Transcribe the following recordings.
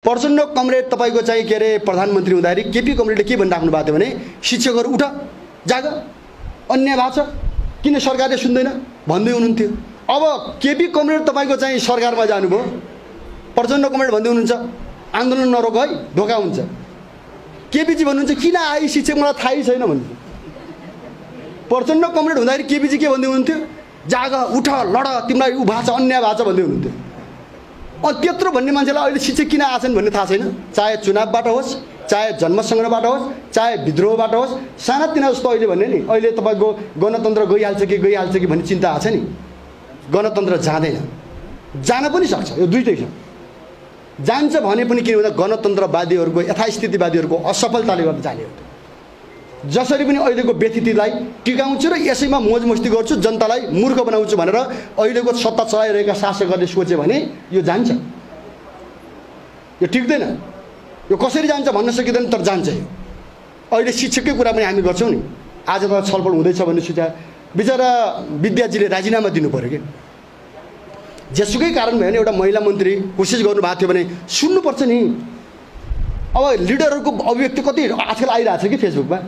Prachanda comrade तपाईको चाहिँ के अरे प्रधानमन्त्री हुँदाखेरि केपी कमरेडले के भनिराख्नु भएको थियो भने शिक्षकहरू उठ जाग अन्याय भएको छ किन सरकारले सुन्दैन भन्दै हुनुहुन्थ्यो। अब केपी कमरेड तपाईको चाहिँ सरकारमा जानुभयो, प्रचण्ड कमरेड भन्दै हुनुहुन्छ आन्दोलन नरोक है धोका हुन्छ। केपीजी भन्नुहुन्छ किन आई शिक्षक मलाई थाहै छैन भन्नुहुन्छ। प्रचण्ड कमरेड हुँदाखेरि केपीजी के भन्दै हुनुहुन्थ्यो जाग उठ लड तिमीलाई उ भएको छ अन्याय भएको छ भन्दै हुनुहुन्थ्यो। त्यत्रो भन्ने मान्छेलाई अहिले शिक्षक किन आछन् भन्ने थाहा छैन। चाहे चुनावबाट होस्, चाहे जनमतसङ्ग्रहबाट होस्, चाहे विद्रोहबाट होस्, सानातिना जस्तो अहिले भन्ने नि अहिले तपाईँको गणतन्त्र गइहाल्छ कि भन्ने चिन्ता आछ नि। गणतन्त्र जाँदैन, जान पनि सक्छ, यो दुइटै छ। जान्छ भने पनि किन भन्दा गणतन्त्रवादीहरूको यथास्थितिवादीहरूको असफलताले गर्दा जाने हो। जसरी पनि अहिलेको व्यथितिलाई टिकाउँछु र यसैमा मोज मस्ती गर्छु, जनतालाई मूर्ख बनाउँछु भनेर अहिलेको सत्ता चलाइरहेका शासकहरूले सोचे भने यो जान्छ, यो टिक्दैन। यो कसरी जान्छ भन्न सकिँदैन, तर जान्छ। यो अहिले शिक्षककै कुरा पनि हामी गर्छौँ नि। आज त छलफल हुँदैछ भन्ने सुझाव बिचरा विद्याजीले राजीनामा दिनु पऱ्यो कि जेसुकै कारण भयो भने एउटा महिला मन्त्री कोसिस गर्नुभएको थियो भने सुन्नुपर्छ नि। अब लिडरहरूको अभिव्यक्ति कति आजकल आइरहेको छ कि फेसबुकमा।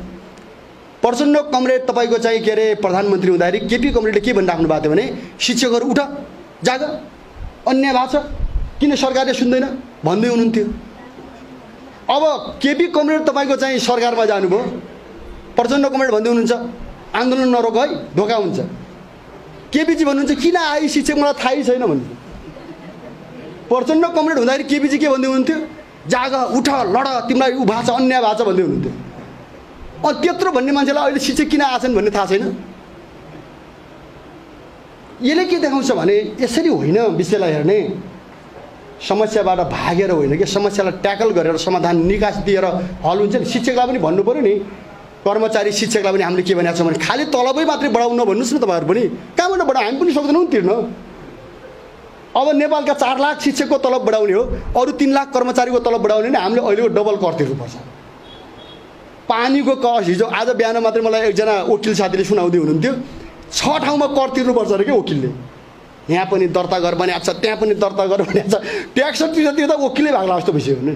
प्रचण्ड कमरेड तपाईको चाहिँ के अरे प्रधानमन्त्री हुँदाखेरि केपी कमरेडले के भनिराख्नु भएको थियो भने शिक्षकहरू उठ जाग अन्याय भएको छ किन सरकारले सुन्दैन भन्दै हुनुहुन्थ्यो। अब केपी कमरेड तपाईको चाहिँ सरकारमा जानुभयो, प्रचण्ड कमरेड भन्दै हुनुहुन्छ आन्दोलन नरोक है धोका हुन्छ। केपीजी भन्नुहुन्छ किन आई शिक्षक मलाई थाहै छैन भन्नुहुन्छ। प्रचण्ड कमरेड हुँदाखेरि केपीजी के भन्दै हुनुहुन्थ्यो जाग उठ लड तिमीलाई उ भएको छ अन्याय भएको छ भन्दै हुनुहुन्थ्यो। त्यत्रो भन्ने मान्छेलाई अहिले शिक्षक किन आछन् भन्ने थाहा छैन। यसले के देखाउँछ भने यसरी होइन विषयलाई हेर्ने, समस्याबाट भागेर होइन कि समस्यालाई ट्याकल गरेर समाधान निकास दिएर हल हुन्छ नि। शिक्षकलाई पनि भन्नु पऱ्यो नि, कर्मचारी शिक्षकलाई पनि हामीले के भनेको छौँ भने खालि तलबै मात्रै बढाउनु भन्नुहोस् न। तपाईँहरू पनि कहाँबाट बढाउँ, हामी पनि सक्दैनौँ तिर्न। अब नेपालका 4 लाख शिक्षकको तलब बढाउने हो, अरू 3 लाख कर्मचारीको तलब बढाउने नि हामीले अहिलेको डबल कर तिर्नुपर्छ। पानीको कस्ट हिजो आज बिहान मात्रै मलाई एकजना वकिल साथीले सुनाउँदै हुनुहुन्थ्यो 6 ठाउँमा कर तिर्नुपर्छ अरे के वकिलले। यहाँ पनि दर्ता गर भनेको छ, त्यहाँ पनि दर्ता गर भनेको छ। ट्याक्स तिर्दा वकिलै भाग्ला जस्तो भइसक्यो भने।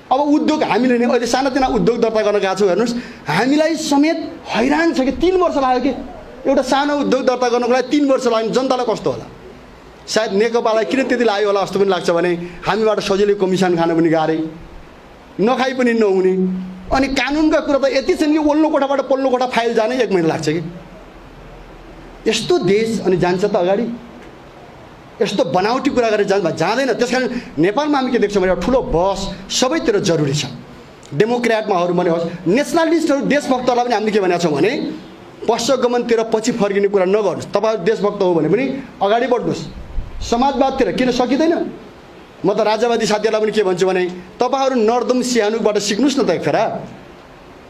अब उद्योग हामीले नि अहिले सानातिना उद्योग दर्ता गर्न गएको छौँ हेर्नुहोस्, हामीलाई समेत हैरान छ कि 3 वर्ष लाग्यो कि एउटा सानो उद्योग दर्ता गर्नको लागि 3 वर्ष लाग्यो। जनतालाई कस्तो होला, सायद नेकपालाई किन त्यति लाग्यो होला जस्तो पनि लाग्छ भने हामीबाट सजिलै कमिसन खान पनि गाह्रै, नखाइ पनि नहुने। अनि कानुनका कुरा त यति छन् कि ओल्लो कोठाबाट पल्लो कोठा फाइल जानै 1 महिना लाग्छ कि। यस्तो देश अनि जान्छ त अगाडि, यस्तो बनावटी कुरा गरेर जाँदैन। त्यसकारण नेपालमा हामी के देख्छौँ भने ठुलो बहस सबैतिर जरुरी छ। डेमोक्रेटमाहरू भने होस्, नेसनलिस्टहरू देशभक्तहरूलाई पनि हामीले के भनेका छौँ भने पश्चगमनतिर पछि फर्किने कुरा नगर्नुहोस्। तपाईँ देशभक्त हो भने पनि अगाडि बढ्नुहोस्। समाजवादतिर किन सकिँदैन? म त राजावादी साथीहरूलाई पनि के भन्छु भने तपाईँहरू नर्दम सिहानुबाट सिक्नुहोस् न त। एक फेरा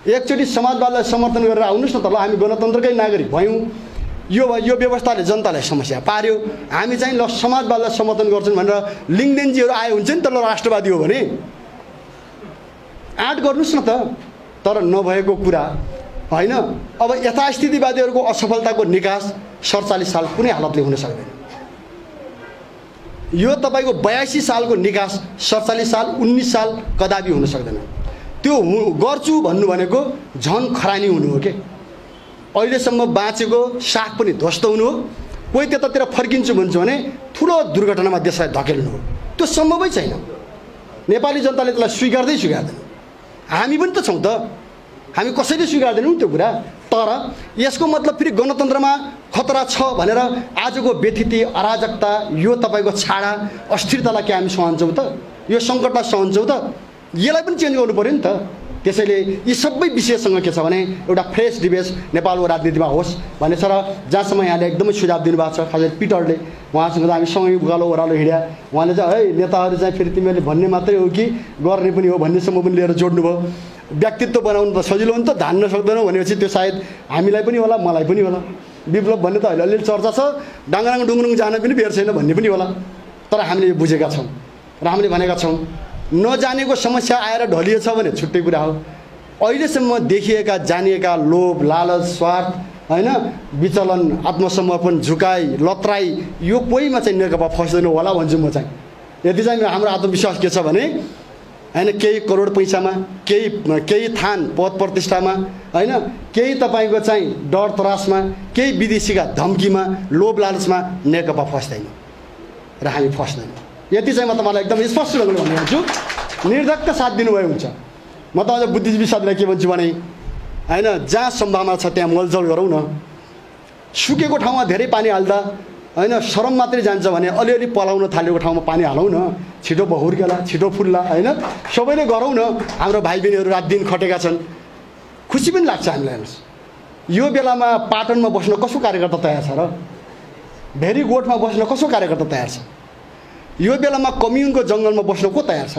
एकचोटि समाजवादलाई समर्थन गरेर आउनुहोस् न त। ल हामी गणतन्त्रकै नागरिक भयौँ, यो व्यवस्थाले जनतालाई समस्या पार्यो, हामी चाहिँ ल समाजवादलाई समर्थन गर्छौँ भनेर लिङ्गदेनजीहरू आए हुन्छ नि त। ल राष्ट्रवादी हो भने आँट गर्नुहोस् न त। तर नभएको कुरा होइन। अब यथास्थितिवादीहरूको असफलताको निकास 47 साल कुनै हालतले हुन सक्दैन। यो तपाईँको 82 सालको निकास 47 साल 19 साल कदापि हुन सक्दैन। त्यो गर्छु भन्नु भनेको झन खरानी हुनु हो के। अहिलेसम्म बाँचेको साख पनि ध्वस्त हुनु हो। कोही त्यतातिर फर्किन्छु भन्छ भने ठुलो दुर्घटनामा देशलाई धकेल्नु हो। त्यो सम्भवै छैन। नेपाली जनताले त्यसलाई स्वीकार्दैन। हामी पनि त छौँ त, हामी कसैले स्वीकार्दैनौँ त्यो कुरा। तर यसको मतलब फेरि गणतन्त्रमा खतरा छ भनेर आजको व्यथिति अराजकता यो तपाईँको छाडा अस्थिरतालाई के हामी सहन्छौँ त? यो सङ्कटलाई सहन्छौँ त? यसलाई पनि चेन्ज गर्नु पऱ्यो नि त। त्यसैले यी सबै विषयसँग के छ भने एउटा फ्रेस डिबेट नेपालको राजनीतिमा होस् भन्ने छ। र जहाँसम्म यहाँले एकदमै सुझाव दिनुभएको छ, खासै पिटरले, उहाँसँग त हामी सँगै उकालो ओह्रालो हिँड्या। उहाँले चाहिँ है नेताहरू चाहिँ फेरि तिमीहरूले भन्ने मात्रै हो कि गर्ने पनि हो भन्नेसम्म पनि लिएर जोड्नुभयो। व्यक्तित्व बनाउनु त सजिलो हो नि त, धान्न सक्दैनौँ भनेपछि त्यो सायद हामीलाई पनि होला, मलाई पनि होला। विप्लव भन्ने त अहिले अलिअलि चर्चा छ, डाङ्गाङ डुङ्गुङ जान पनि बेर छैन भन्ने पनि होला। तर हामीले यो बुझेका छौँ र हामीले भनेका छौँ नजानेको समस्या आएर ढलिएछ भने छुट्टै कुरा हो। अहिलेसम्म देखिएका जानिएका लोभ लालच स्वार्थ होइन विचलन आत्मसमर्पण झुकाइ लत्राई यो कोहीमा चाहिँ नेकपा फस्दैन होला भन्छु म चाहिँ। यति चाहिँ हाम्रो आत्मविश्वास के छ भने हैन केही करोड पैसामा केही थान पद प्रतिष्ठामा हैन केही तपाईको चाहिँ डर त्रासमा केही विदेशीका धम्कीमा लोभ लालचमा नेकपा फस्दैन र हामी फस्दैन। यति चाहिँ म तपाईलाई एकदम स्पष्ट ढङ्गले भनिहाल्छु। निर्धक्क साथ दिनुभयो हुन्छ। म त अझ बुद्धिजीवी साथीलाई के भन्छु भने हैन जहाँ सम्भावना छ त्यहाँ मलजल गरौँ न। सुकेको ठाउँमा धेरै पानी हाल्दा हैन शरम मात्रै जान्छ भने अलिअलि पलाउन थालेको ठाउँमा पानी हालौँ न। छिटो बहुर्केला छिटो फुल्ला हैन सबैले गरौँ न। हाम्रो भाइ बहिनीहरू रात दिन खटेका छन्, खुसी पनि लाग्छ हामीलाई। हेर्नुहोस् यो बेलामा पाटनमा बस्न कसो कार्यकर्ता तयार छ र? भेरी गोठमा बस्न कसो कार्यकर्ता तयार छ? यो बेलामा कम्युनको जङ्गलमा बस्न को तयार छ?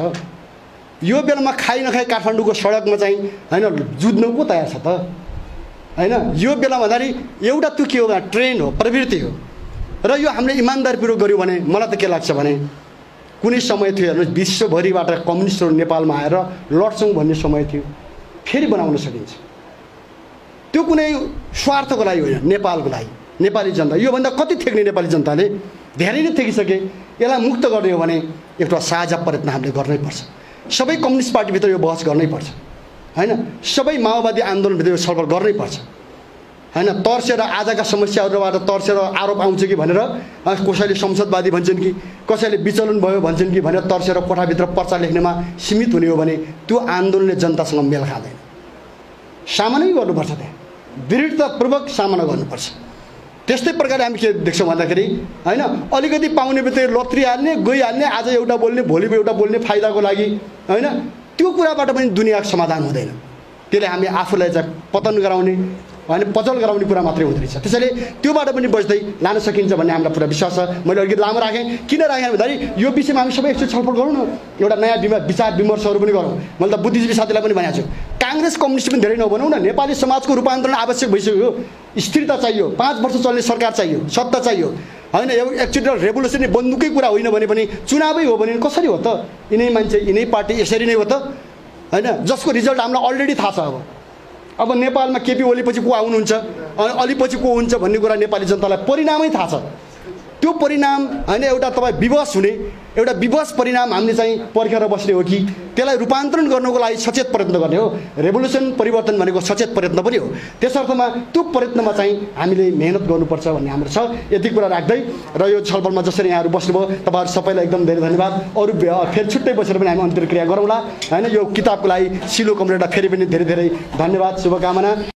यो बेलामा खाइ नखाइ काठमाडौँको सडकमा चाहिँ हैन जुझ्न को तयार छ त? हैन यो बेलामा भन्दाखेरि एउटा त्यो के हो भने ट्रेन्ड हो, प्रवृत्ति हो। र यो हामीले इमानदारीपूर्वक गर्यौँ भने मलाई त के लाग्छ भने कुनै समय थियो हेर्नुहोस् विश्वभरिबाट कम्युनिस्टहरू नेपालमा आएर लड्छौँ भन्ने समय थियो, फेरि बनाउन सकिन्छ। त्यो कुनै स्वार्थको लागि होइन, नेपालको लागि, नेपाली जनता। योभन्दा कति थेक्ने नेपाली जनताले धेरै नै थेकिसके। यसलाई मुक्त गर्ने हो भने एउटा साझा प्रयत्न हामीले गर्नै पर्छ। सबै कम्युनिस्ट पार्टीभित्र यो बहस गर्नै पर्छ हैन। सबै माओवादी आन्दोलनभित्र यो छलफल गर्नै पर्छ हैन। तर्सेर आजका समस्याहरूबाट तर्सेर आरोप आउँछ कि भनेर कसैले संसदवादी भन्छन् कि कसैले विचलन भयो भन्छन् कि भनेर तर्सेर कोठाभित्र पर्चा लेख्नेमा सीमित हुने हो भने त्यो आन्दोलनले जनतासँग मेल खाँदैन। सामना गर्नुपर्छ, त्यहाँ दृढतापूर्वक सामना गर्नुपर्छ। त्यस्तै प्रकारले हामी के देख्छौँ भन्दाखेरि हैन अलिकति पाउने बित्तिकै लत्रिहाल्ने गइहाल्ने, आज एउटा बोल्ने भोलि एउटा बोल्ने फाइदाको लागि हैन, त्यो कुराबाट पनि दुनियाँको समाधान हुँदैन। त्यसले हामी आफूलाई चाहिँ पतन गराउने होइन पचल गराउने कुरा मात्रै हुँदो रहेछ। त्यसैले त्योबाट पनि बच्दै लान सकिन्छ भन्ने हामीलाई पुरा विश्वास छ। मैले अलिकति लामो राखेँ, किन राखेँ भन्दाखेरि यो विषयमा हामी सबै एकचोटि छलफल गरौँ न, एउटा नयाँ विचार विमर्शहरू पनि गरौँ। मैले त बुद्धिजीवी साथीलाई पनि भनेको छु, काङ्ग्रेस कम्युनिस्ट पनि धेरै नबनाउँ न। नेपाली समाजको रूपान्तरण आवश्यक भइसक्यो। स्थिरता चाहियो, 5 वर्ष चल्ने सरकार चाहियो, सत्ता चाहियो होइन। एकचोटि रेभोल्युसनरी बन्दुकै कुरा होइन भने पनि चुनावै हो भने कसरी हो त? यिनै मान्छे यिनै पार्टी यसरी नै हो त हैन, जसको रिजल्ट हामीलाई अलरेडी थाहा छ। अब नेपालमा केपी ओलीपछि को आउनुहुन्छ, अलिपछि को हुन्छ भन्ने कुरा नेपाली जनतालाई परिणामै थाहा छ। त्यो परिणाम हैन एउटा तपाईँ विवश हुने एउटा विवश परिणाम हामीले चाहिँ पर्खेर बस्ने हो कि त्यसलाई रूपान्तरण गर्नको लागि सचेत प्रयत्न गर्ने हो। रेभोल्युसन परिवर्तन भनेको सचेत प्रयत्न पनि हो। त्यसर्थमा त्यो प्रयत्नमा चाहिँ हामीले मेहनत गर्नुपर्छ भन्ने हाम्रो छ। यति कुरा राख्दै र यो छलफलमा जसरी यहाँहरू बस्नुभयो तपाईँहरू सबैलाई एकदम धेरै धन्यवाद। अरू फेरि छुट्टै बसेर पनि हामी अन्तर्क्रिया गरौँला हैन। यो किताबको लागि सिलो कमरेडलाई फेरि पनि धेरै धेरै धन्यवाद, शुभकामना।